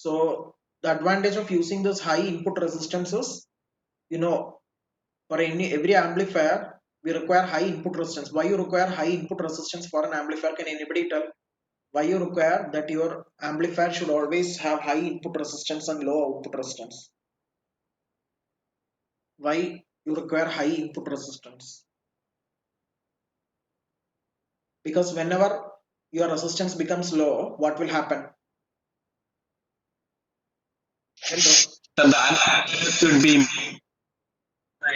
So the advantage of using this high input resistance is, you know, for every amplifier we require high input resistance. Why you require high input resistance for an amplifier? Can anybody tell why you require that your amplifier should always have high input resistance and low output resistance? Why you require high input resistance? Because whenever your resistance becomes low, what will happen? So the amplifier should be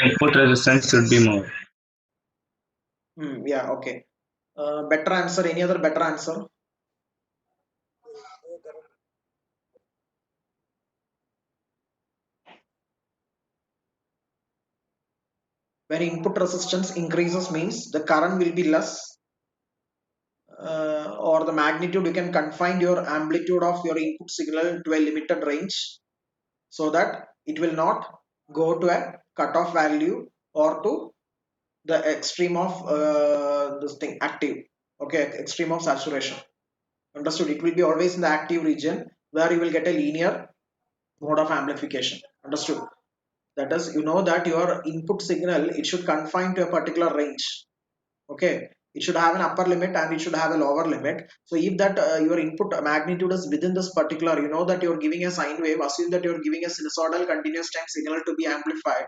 input resistance should be more. Yeah, okay. Better answer. Any other better answer? When input resistance increases means the current will be less, or the magnitude, you can confine your amplitude of your input signal to a limited range so that it will not go to a cutoff value or to the extreme of this thing active, okay, extreme of saturation. Understood? It will be always in the active region where you will get a linear mode of amplification. Understood? That is, you know that your input signal, it should confine to a particular range. Okay, it should have an upper limit and it should have a lower limit. So if that your input magnitude is within this particular, you know that you're giving a sine wave, assume that you're giving a sinusoidal continuous time signal to be amplified,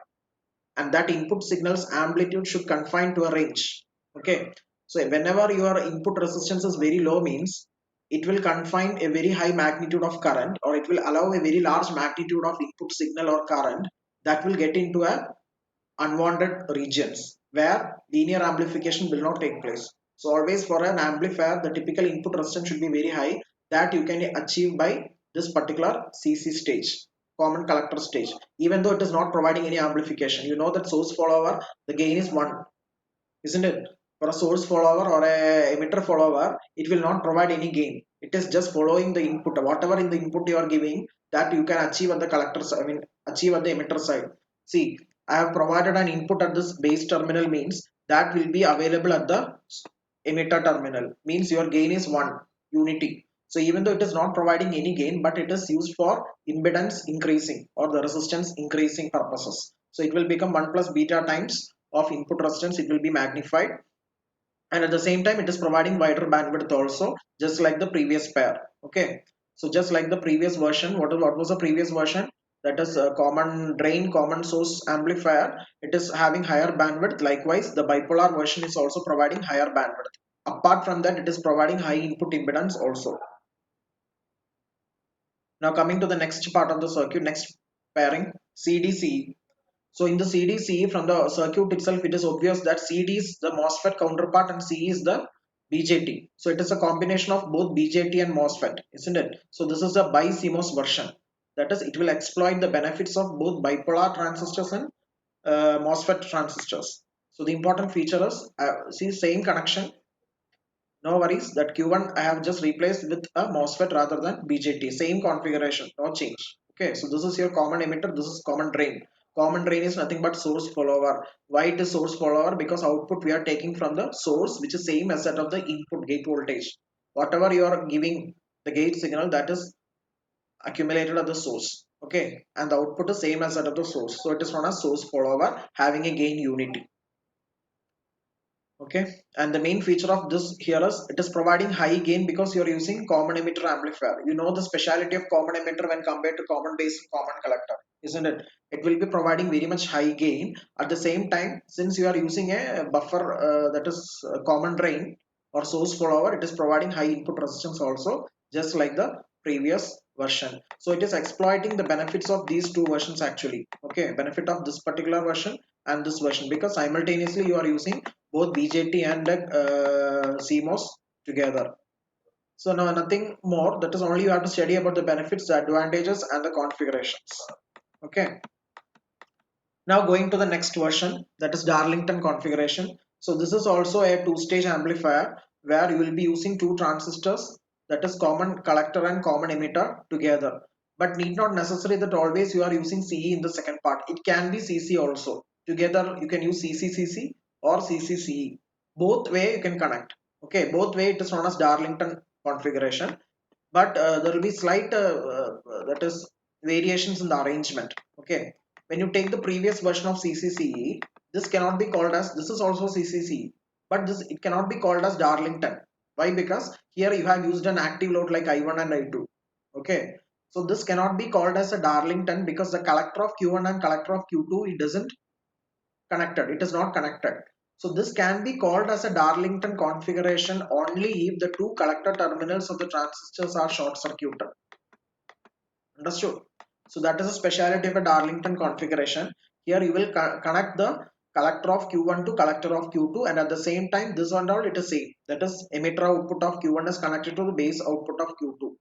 and that input signal's amplitude should confine to a range. Okay, so whenever your input resistance is very low means it will confine a very high magnitude of current, or it will allow a very large magnitude of input signal or current that will get into a unwanted regions where linear amplification will not take place. So always for an amplifier, the typical input resistance should be very high, that you can achieve by this particular CC stage, common collector stage. Even though it is not providing any amplification, you know that source follower, the gain is 1, isn't it? For a source follower or a emitter follower, it will not provide any gain. It is just following the input. Whatever in the input you are giving, that you can achieve at the collector side, I mean achieve at the emitter side. See, I have provided an input at this base terminal means that will be available at the emitter terminal. Means your gain is 1 unity. So even though it is not providing any gain, but it is used for impedance increasing or the resistance increasing purposes. So it will become 1 plus beta times of input resistance, it will be magnified, and at the same time it is providing wider bandwidth also, just like the previous pair. Okay, so just like the previous version, what was the previous version? That is a common drain common source amplifier, it is having higher bandwidth. Likewise the bipolar version is also providing higher bandwidth. Apart from that, it is providing high input impedance also. Now coming to the next part of the circuit, next pairing, CDC. So in the CDC, from the circuit itself, it is obvious that CD is the MOSFET counterpart and C is the BJT. So it is a combination of both BJT and MOSFET, isn't it? So this is a bi-CMOS version. That is, it will exploit the benefits of both bipolar transistors and MOSFET transistors. So the important feature is, see, same connection. No worries, that Q1 I have just replaced with a MOSFET rather than BJT. Same configuration, no change. Okay, so this is your common emitter, this is common drain. Common drain is nothing but source follower. Why it is source follower? Because output we are taking from the source, which is same as that of the input gate voltage. Whatever you are giving the gate signal, that is accumulated at the source. Okay, and the output is same as that of the source. So it is known as source follower, having a gain unity. Okay, and the main feature of this here is it is providing high gain because you're using common emitter amplifier. You know the speciality of common emitter when compared to common base and common collector, isn't it? It will be providing very much high gain. At the same time, since you are using a buffer, that is common drain or source follower, it is providing high input resistance also, just like the previous version. So it is exploiting the benefits of these two versions actually. Okay, benefit of this particular version and this version, because simultaneously you are using both BJT and CMOS together. So now nothing more, that is only you have to study about the benefits, the advantages and the configurations. Okay, now going to the next version, that is Darlington configuration. So this is also a two-stage amplifier where you will be using two transistors, that is common collector and common emitter together, but need not necessary that always you are using CE in the second part. It can be CC also. Together you can use CCCC or CCCE. Both way you can connect. Okay, both way it is known as Darlington configuration. but there will be slight that is variations in the arrangement. Okay, when you take the previous version of CCCE, this cannot be called as, this is also CCCE, but this, it cannot be called as Darlington. Why? Because here you have used an active load like I1 and I2. Okay, so this cannot be called as a Darlington because the collector of Q1 and collector of Q2, it doesn't connected, it is not connected. So this can be called as a Darlington configuration only if the two collector terminals of the transistors are short circuited. Understood? So that is a speciality of a Darlington configuration. Here you will connect the collector of Q1 to collector of Q2, and at the same time this one all it is same, that is emitter output of Q1 is connected to the base output of Q2,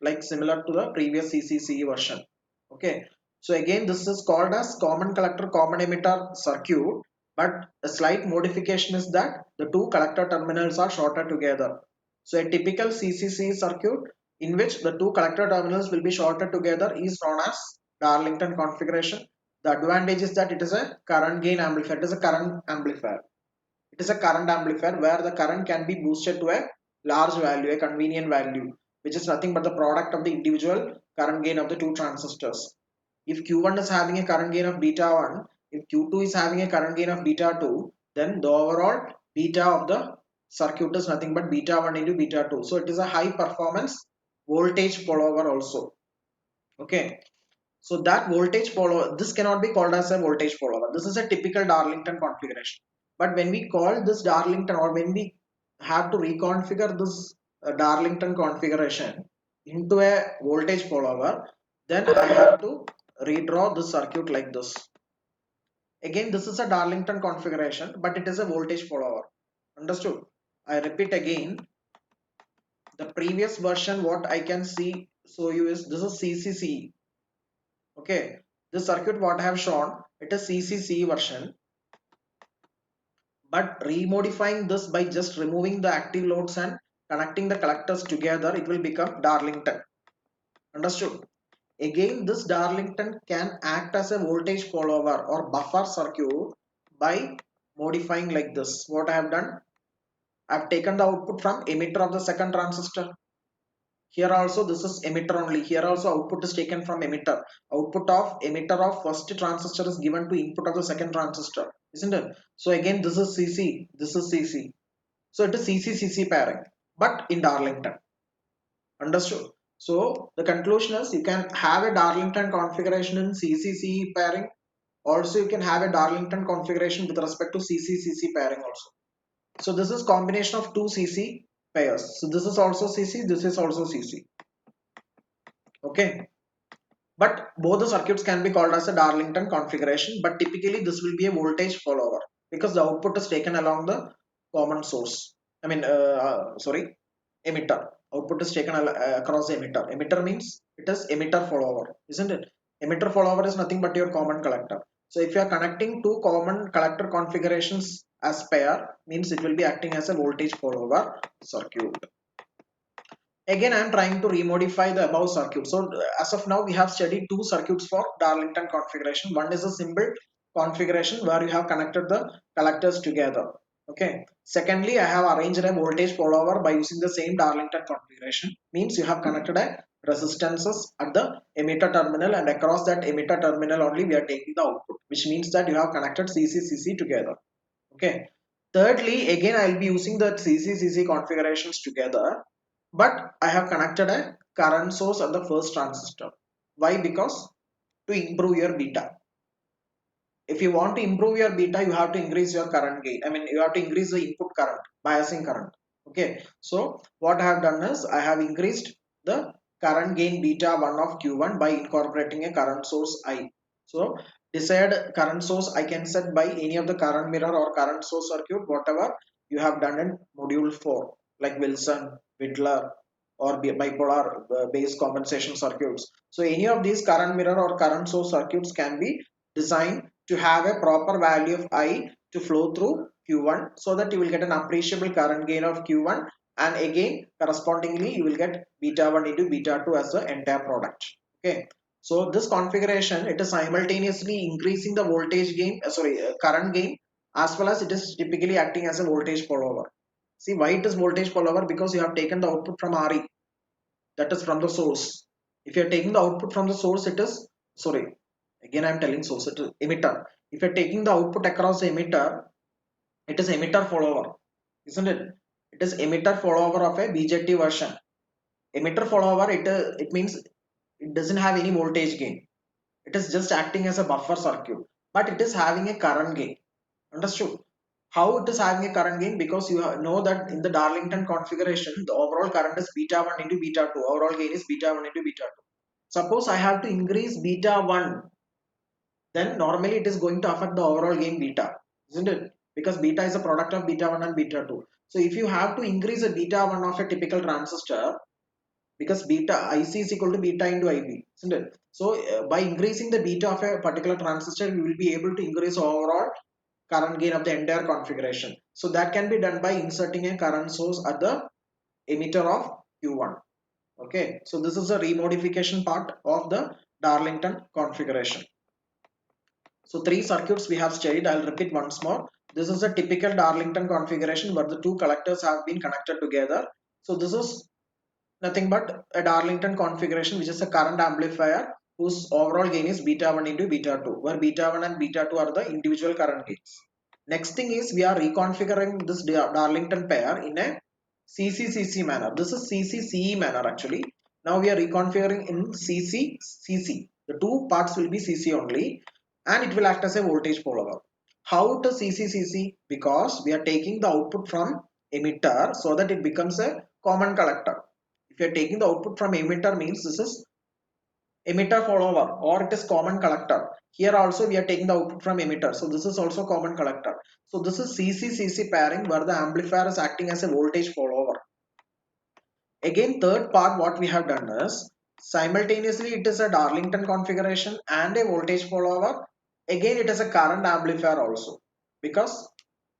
like similar to the previous CCCE version. Okay, so again this is called as common collector common emitter circuit, but a slight modification is that the two collector terminals are shorted together. So a typical CCCE circuit in which the two collector terminals will be shorted together is known as Darlington configuration. The advantage is that it is a current gain amplifier. It is a current amplifier. It is a current amplifier where the current can be boosted to a large value, a convenient value, which is nothing but the product of the individual current gain of the two transistors. If Q1 is having a current gain of beta 1, if Q2 is having a current gain of beta 2, then the overall beta of the circuit is nothing but beta 1 into beta 2. So it is a high performance voltage follower also. Okay, so that voltage follower, this cannot be called as a voltage follower. This is a typical Darlington configuration. But when we call this Darlington, or when we have to reconfigure this Darlington configuration into a voltage follower, then I have to redraw the circuit like this. Again, this is a Darlington configuration, but it is a voltage follower. Understood? I repeat again, the previous version what I can see, so you is, this is CCC. Okay, this circuit what I have shown, it is CCC version, but remodifying this by just removing the active loads and connecting the collectors together, it will become Darlington. Understood? Again, this Darlington can act as a voltage follower or buffer circuit by modifying like this. What I have done, I have taken the output from emitter of the second transistor. Here also this is emitter only. Here also output is taken from emitter. Output of emitter of first transistor is given to input of the second transistor, isn't it? So again this is CC, this is CC. So it is CC-CC pairing, but in Darlington. Understood? So the conclusion is you can have a Darlington configuration in CC-CE pairing. Also you can have a Darlington configuration with respect to CC-CC pairing also. So this is combination of two CC pairs. So this is also CC, this is also CC. Okay, but both the circuits can be called as a Darlington configuration, but typically this will be a voltage follower because the output is taken along the common source. I mean, sorry, emitter. Output is taken across the emitter. Emitter means it is emitter follower, isn't it? Emitter follower is nothing but your common collector. So if you are connecting two common collector configurations as pair, means it will be acting as a voltage follower circuit. Again, I am trying to remodify the above circuit. So as of now, we have studied two circuits for Darlington configuration. One is a simple configuration where you have connected the collectors together. Okay. Secondly, I have arranged a voltage follower by using the same Darlington configuration. Means you have connected a resistances at the emitter terminal, and across that emitter terminal only we are taking the output, which means that you have connected CC-CC together. Okay. Thirdly, again I will be using the CC-CC configurations together, but I have connected a current source at the first transistor. Why? Because to improve your beta. If you want to improve your beta, you have to increase your current gain. I mean, you have to increase the input current, biasing current. Okay, so what I have done is I have increased the current gain beta 1 of Q1 by incorporating a current source I. So desired current source I can set by any of the current mirror or current source circuit, whatever you have done in module 4, like Wilson, Widler, or bipolar base compensation circuits. So any of these current mirror or current source circuits can be designed to have a proper value of I to flow through Q1, so that you will get an appreciable current gain of Q1, and again correspondingly you will get beta 1 into beta 2 as the entire product. Okay, so this configuration, it is simultaneously increasing the voltage gain, current gain, as well as it is typically acting as a voltage follower. See why it is voltage follower? Because you have taken the output from RE. that is from the source. If you're taking the output from the source, it is, sorry, again I'm telling source, it is emitter. If you're taking the output across the emitter, it is emitter follower, isn't it? It is emitter follower of a BJT version. Emitter follower, it means it doesn't have any voltage gain. It is just acting as a buffer circuit, but it is having a current gain. Understood? How it is having a current gain? Because you know that in the Darlington configuration, the overall current is beta 1 into beta 2. Overall gain is beta 1 into beta 2. Suppose I have to increase beta 1, then normally it is going to affect the overall gain beta, isn't it? Because beta is a product of beta 1 and beta 2. So if you have to increase a beta 1 of a typical transistor, because beta IC is equal to beta into IB, isn't it? So by increasing the beta of a particular transistor, we will be able to increase overall current gain of the entire configuration. So that can be done by inserting a current source at the emitter of Q1. Okay, so this is a remodification part of the Darlington configuration. So three circuits we have studied. I'll repeat once more. This is a typical Darlington configuration where the two collectors have been connected together. So this is nothing but a Darlington configuration, which is a current amplifier whose overall gain is beta 1 into beta 2, where beta 1 and beta 2 are the individual current gains. Next thing is we are reconfiguring this Darlington pair in a CCCC manner. This is CCCE manner actually. Now we are reconfiguring in CCCC. The two parts will be CC only, and it will act as a voltage follower. How it is CCCC? Because we are taking the output from emitter so that it becomes a common collector. If you are taking the output from emitter, means this is emitter follower or it is common collector. Here also we are taking the output from emitter, so this is also common collector. So this is CCCC pairing where the amplifier is acting as a voltage follower. Again, third part what we have done is simultaneously it is a Darlington configuration and a voltage follower. Again, it is a current amplifier also, because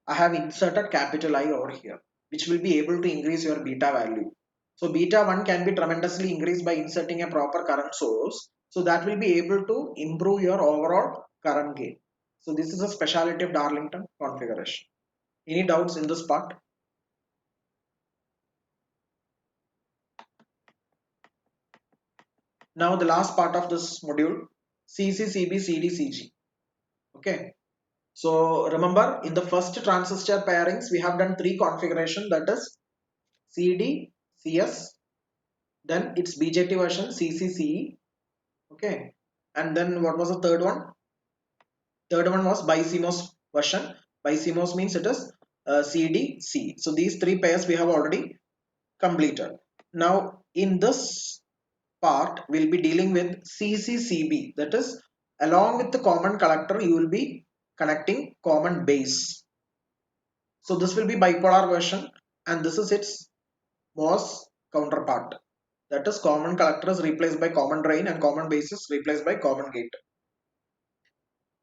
I have inserted capital I over here, which will be able to increase your beta value. So beta 1 can be tremendously increased by inserting a proper current source. So that will be able to improve your overall current gain. So this is a specialty of Darlington configuration. Any doubts in this part? Now the last part of this module, CCCB, CDCG. Okay. So remember in the first transistor pairings, we have done three configuration, that is CD, CS, then its BJT version CCCE. Okay, and then what was the third one? Third one was BiCMOS version. BiCMOS means it is CDC. So these three pairs we have already completed. Now in this part we'll be dealing with CCCB, that is along with the common collector you will be connecting common base. So this will be bipolar version and this is its MOS counterpart. That is common collector is replaced by common drain and common base is replaced by common gate.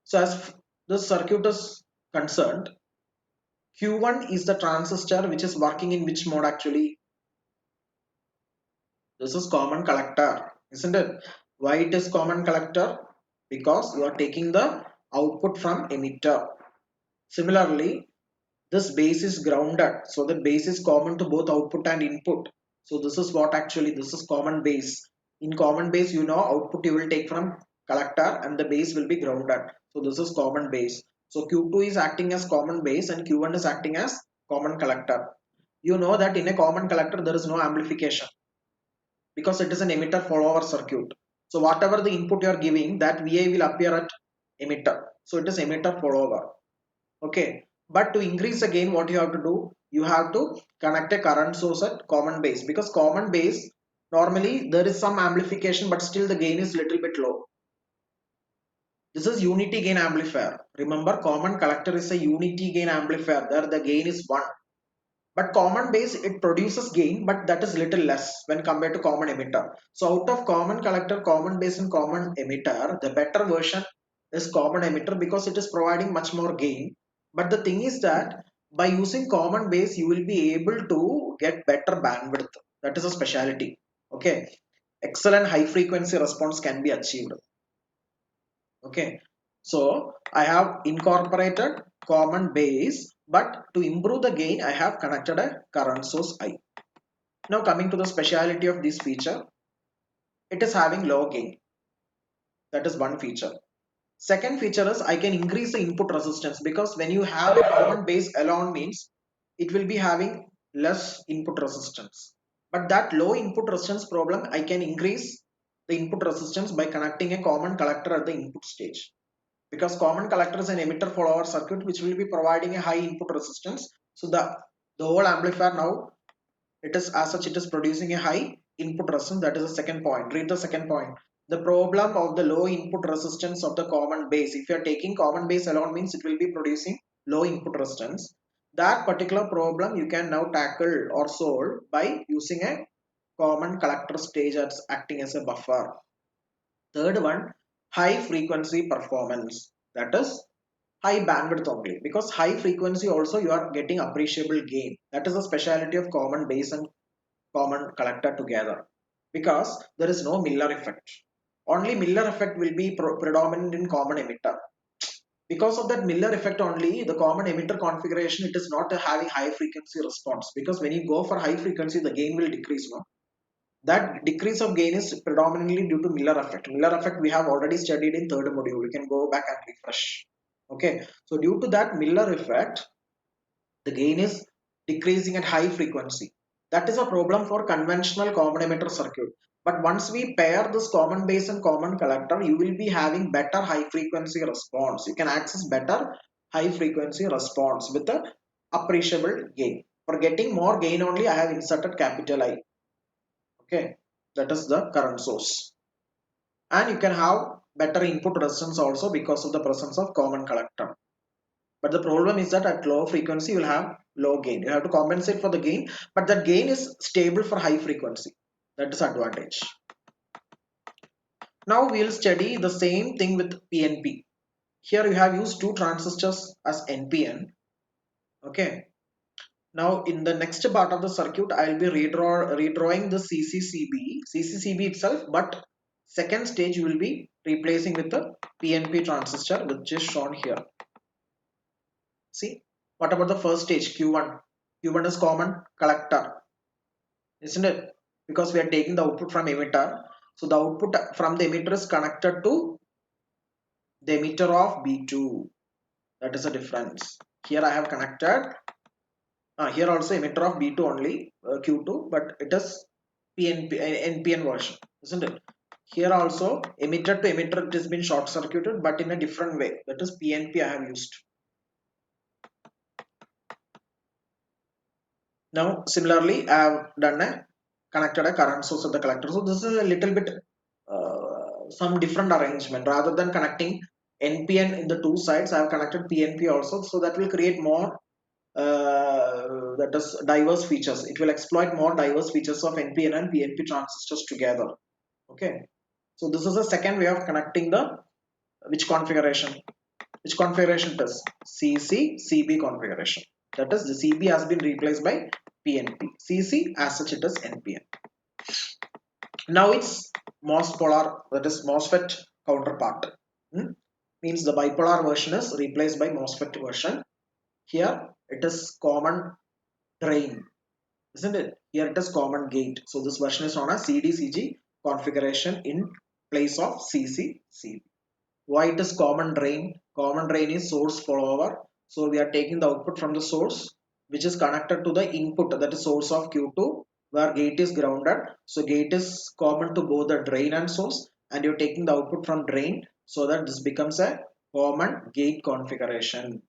So as this circuit is concerned, Q1 is the transistor which is working in which mode actually? This is common collector, isn't it? Why it is common collector? Because you are taking the output from emitter. Similarly, this base is grounded, so the base is common to both output and input. So this is what actually, this is common base. In common base, you know, output you will take from collector and the base will be grounded. So this is common base. So Q2 is acting as common base and Q1 is acting as common collector. You know that in a common collector there is no amplification because it is an emitter follower circuit. So whatever the input you are giving, that VI will appear at emitter. So it is emitter follower. Okay, but to increase the gain, what you have to do, you have to connect a current source at common base, because common base normally there is some amplification but still the gain is little bit low. This is unity gain amplifier. Remember, common collector is a unity gain amplifier, there the gain is 1, but common base it produces gain but that is little less when compared to common emitter. So out of common collector, common base and common emitter, the better version is common emitter because it is providing much more gain. But the thing is that by using common base you will be able to get better bandwidth. That is a specialty. Okay, excellent high frequency response can be achieved. Okay, so I have incorporated common base, but to improve the gain I have connected a current source I. Now coming to the speciality of this feature, it is having low gain. That is one feature. Second feature is I can increase the input resistance, because when you have a common base alone means it will be having less input resistance. But that low input resistance problem, I can increase the input resistance by connecting a common collector at the input stage. Because common collector is an emitter follower circuit which will be providing a high input resistance. So the whole amplifier now, it is as such, it is producing a high input resistance. That is the second point. Read the second point. The problem of the low input resistance of the common base, if you are taking common base alone means it will be producing low input resistance. That particular problem you can now tackle or solve by using a common collector stage as acting as a buffer. Third one, high frequency performance. That is high bandwidth only, because high frequency also you are getting appreciable gain. That is the speciality of common base and common collector together, because there is no Miller effect. Only Miller effect will be predominant in common emitter. Because of that Miller effect only, the common emitter configuration, it is not having high frequency response, because when you go for high frequency the gain will decrease. No, that decrease of gain is predominantly due to Miller effect. Miller effect we have already studied in third module. We can go back and refresh. Okay, so due to that Miller effect, the gain is decreasing at high frequency. That is a problem for conventional common emitter circuit. But once we pair this common base and common collector, you will be having better high frequency response. You can access better high frequency response with a appreciable gain. For getting more gain only, I have inserted capital I. Okay, that is the current source. And you can have better input resistance also because of the presence of common collector. But the problem is that at low frequency you will have low gain. You have to compensate for the gain, but that gain is stable for high frequency. That is advantage. Now we will study the same thing with PNP. Here you have used two transistors as NPN. Okay. Now in the next part of the circuit, I will be redrawing the CCCB itself, but second stage you will be replacing with the PNP transistor, which is shown here. See, what about the first stage, Q1? Q1 is common collector, isn't it? Because we are taking the output from emitter. So the output from the emitter is connected to the emitter of B2. That is the difference. Here I have connected. Here also emitter of B2 only, Q2, but it is PNP, NPN version, isn't it? Here also emitter to emitter, it has been short circuited, but in a different way. That is PNP I have used. Now similarly I have done a connected a current source of the collector. So this is a little bit some different arrangement. Rather than connecting NPN in the two sides, I have connected PNP also, so that will create more that is diverse features. It will exploit more diverse features of NPN and PNP transistors together. Okay, so this is the second way of connecting the which configuration it is CC CB configuration. That is the CB has been replaced by PNP. CC as such it is NPN. Now it's MOS polar, that is MOSFET counterpart. Means the bipolar version is replaced by MOSFET version. Here it is common drain, isn't it? Here it is common gate. So this version is known as CDCG configuration in place of CCCB. Why it is common drain? Common drain is source follower. So we are taking the output from the source which is connected to the input, that is source of Q2, where gate is grounded. So gate is common to both the drain and source, and you're taking the output from drain, so that this becomes a common gate configuration.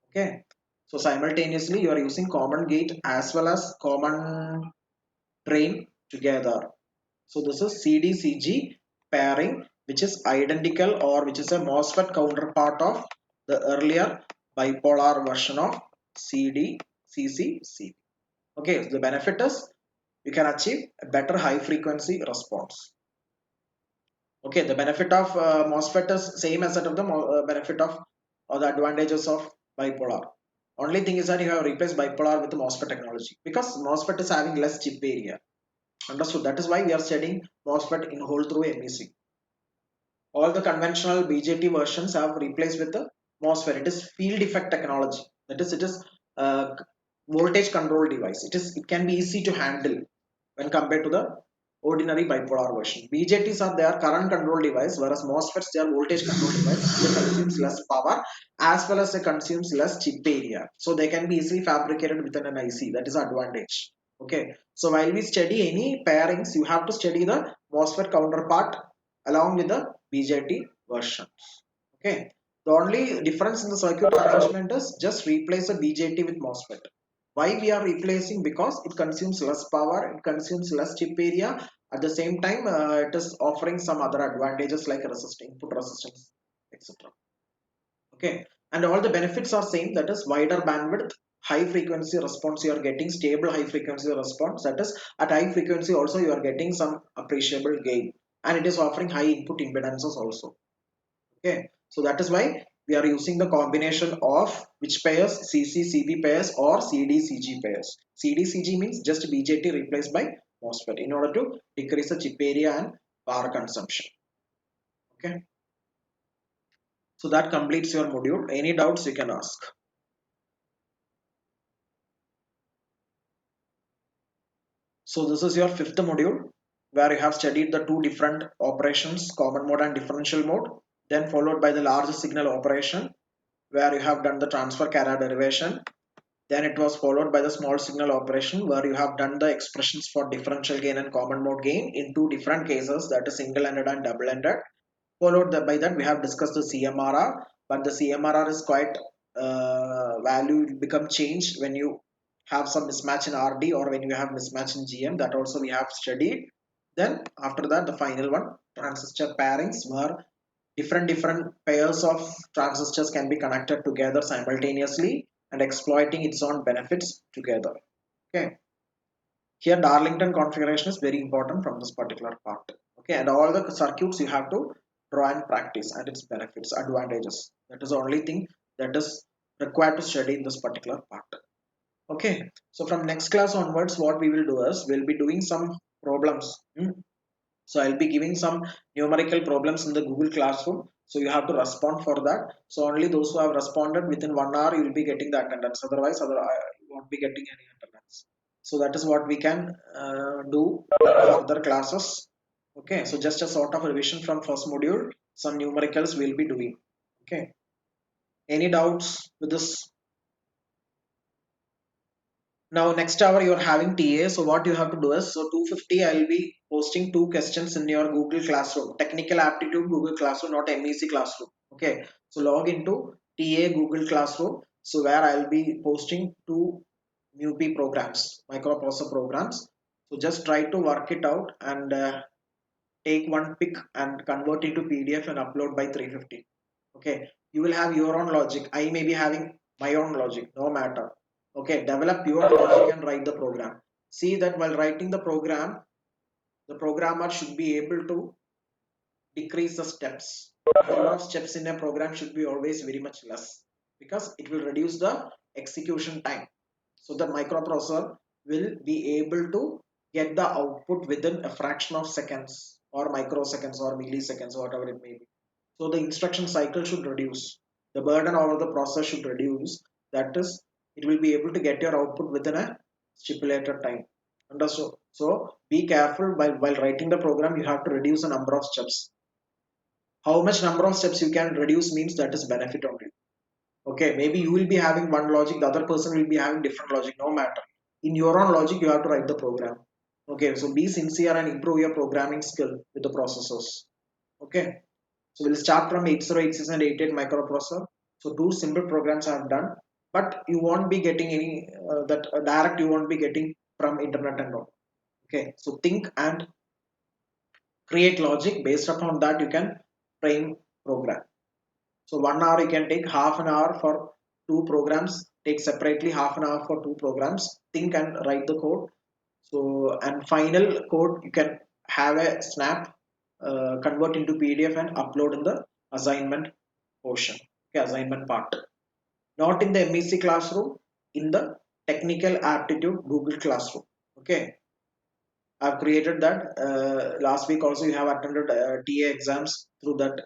Okay, so simultaneously you are using common gate as well as common drain together. So this is CDCG pairing, which is identical or which is a MOSFET counterpart of the earlier bipolar version of CDCCCB. Okay, so the benefit is you can achieve a better high frequency response. Okay, the benefit of MOSFET is same as that of the benefit of or the advantages of bipolar. Only thing is that you have replaced bipolar with the MOSFET technology, because MOSFET is having less chip area. Understood? That is why we are studying MOSFET in hole through MEC. All the conventional BJT versions have replaced with the MOSFET. It is field effect technology. That is, it is voltage control device. It can be easy to handle when compared to the ordinary bipolar version. BJTs are their current control device, whereas MOSFETs they are voltage control device. They consumes less power as well as they consumes less chip area. So they can be easily fabricated within an IC. That is an advantage. Okay. So while we study any pairings, you have to study the MOSFET counterpart along with the BJT version. Okay. The only difference in the circuit arrangement is just replace a BJT with MOSFET. Why we are replacing? Because it consumes less power, it consumes less chip area. At the same time, it is offering some other advantages like input resistance, etc. Okay, and all the benefits are same. That is wider bandwidth, high frequency response. You are getting stable high frequency response. That is at high frequency also you are getting some appreciable gain, and it is offering high input impedances also. Okay, so that is why we are using the combination of which pairs, CC CB pairs or CD CG pairs. CD CG means just BJT replaced by MOSFET in order to decrease the chip area and power consumption. Okay, so that completes your module. Any doubts you can ask. So this is your fifth module where you have studied the two different operations, common mode and differential mode, then followed by the large signal operation where you have done the transfer Carré derivation. Then it was followed by the small signal operation where you have done the expressions for differential gain and common mode gain in two different cases, that is single-ended and double-ended. Followed by that we have discussed the CMRR, but the CMRR is quite value will become changed when you have some mismatch in RD or when you have mismatch in GM. That also we have studied. Then after that the final one, transistor pairings, where different pairs of transistors can be connected together simultaneously and exploiting its own benefits together. Okay, here Darlington configuration is very important from this particular part. Okay, and all the circuits you have to draw and practice and its benefits, advantages. That is the only thing that is required to study in this particular part. Okay, so from next class onwards what we will do is we'll be doing some problems. So I'll be giving some numerical problems in the Google Classroom. So you have to respond for that. So only those who have responded within 1 hour, you will be getting the attendance. Otherwise, you won't be getting any attendance. So that is what we can do in further classes. Okay. So just a sort of revision from first module. Some numericals we'll be doing. Okay. Any doubts with this? Now next hour you're having TA, so what you have to do is, so 250 I'll be posting two questions in your Google Classroom, technical aptitude Google Classroom, not MEC Classroom. Okay, so log into TA Google Classroom, so where I'll be posting two MUPI programs, microprocessor programs. So just try to work it out and take one pic and convert into PDF and upload by 350. Okay, you will have your own logic. I may be having my own logic, no matter. Okay, develop your logic and write the program. See that while writing the program, the programmer should be able to decrease the steps. The number of steps in a program should be always very much less because it will reduce the execution time. So the microprocessor will be able to get the output within a fraction of seconds or microseconds or milliseconds, whatever it may be. So the instruction cycle should reduce. The burden over the process should reduce. That is, it will be able to get your output within a stipulated time. Understood? So be careful while writing the program. You have to reduce the number of steps. How much number of steps you can reduce means that is benefit only. Okay, maybe you will be having one logic, the other person will be having different logic. No matter. In your own logic, you have to write the program. Okay, so be sincere and improve your programming skill with the processors. Okay. So we'll start from 8086 and 88 microprocessor. So two simple programs I have done, but you won't be getting any that direct you won't be getting from internet and all. Okay, so think and create logic based upon that you can frame program. So 1 hour you can take half an hour for two programs. Take separately half an hour for two programs. Think and write the code. So and final code you can have a snap, convert into PDF and upload in the assignment portion. Okay, assignment part. Not in the MEC classroom, in the technical aptitude Google Classroom. Okay, I've created that. Last week also you have attended TA exams through that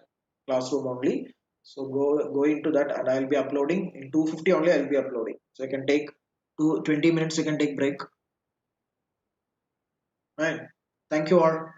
classroom only. So go into that and I'll be uploading in 250 only. I'll be uploading. So I can take 20 minutes. You can take break. Right. Thank you all.